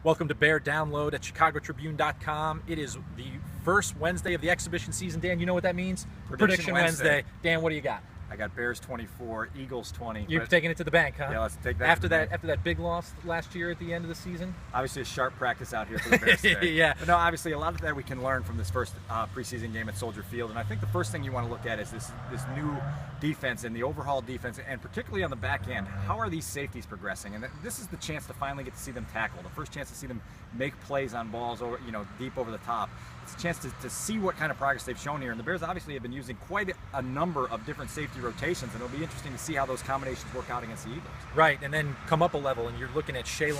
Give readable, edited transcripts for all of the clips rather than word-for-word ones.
Welcome to Bear Download at chicagotribune.com. It is the first Wednesday of the exhibition season. Dan, you know what that means? Prediction Wednesday. Dan, what do you got? I got Bears 24, Eagles 20. You're taking it to the bank, huh? Yeah, let's take that. After that big loss last year at the end of the season. Obviously, a sharp practice out here for the Bears today. Yeah. But no, obviously, a lot of that we can learn from this first preseason game at Soldier Field. And I think the first thing you want to look at is this new defense and the overhaul defense, and particularly on the back end. How are these safeties progressing? And this is the chance to finally get to see them tackle. The first chance to see them make plays on balls over, deep over the top. It's a chance to see what kind of progress they've shown here. And the Bears obviously have been using quite a number of different safety rotations, and it'll be interesting to see how those combinations work out against the Eagles. Right, and then come up a level, and you're looking at Shea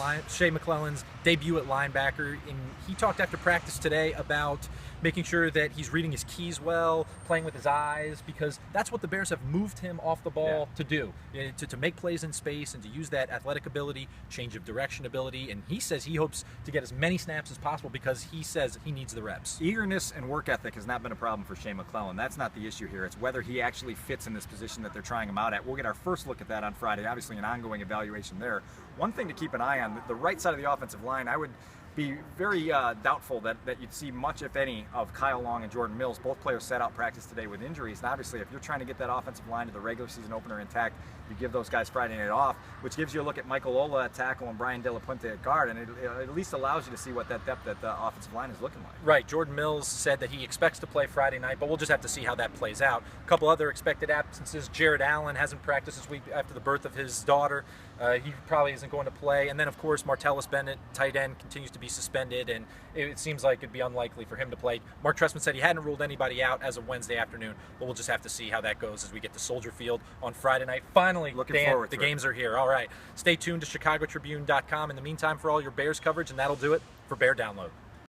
McClellan's debut at linebacker, and he talked after practice today about making sure that he's reading his keys well, playing with his eyes, because that's what the Bears have moved him off the ball to do, to make plays in space and to use that athletic ability, change of direction ability, and he says he hopes to get as many snaps as possible because he says he needs the reps. Eagerness and work ethic has not been a problem for Shea McClellan. That's not the issue here. It's whether he actually fits in this position that they're trying him out at. We'll get our first look at that on Friday. Obviously, an ongoing evaluation there. One thing to keep an eye on, the right side of the offensive line, I would be very doubtful that you'd see much, if any, of Kyle Long and Jordan Mills. Both players sat out practice today with injuries. And obviously, if you're trying to get that offensive line to the regular season opener intact, you give those guys Friday night off, which gives you a look at Michael Ola at tackle and Brian De La Puente at guard, and it at least allows you to see what that depth at the offensive line is looking like. Right. Jordan Mills said that he expects to play Friday night, but we'll just have to see how that plays out. A couple other expected absences. Jared Allen hasn't practiced this week after the birth of his daughter. He probably isn't going to play. And then, of course, Martellus Bennett, tight end, continues to be suspended, and it seems like it'd be unlikely for him to play. Mark Trestman said he hadn't ruled anybody out as of Wednesday afternoon, but we'll just have to see how that goes as we get to Soldier Field on Friday night. Finally, looking Dan, forward the to games are here. All right. Stay tuned to chicagotribune.com in the meantime for all your Bears coverage, and that'll do it for Bear Download.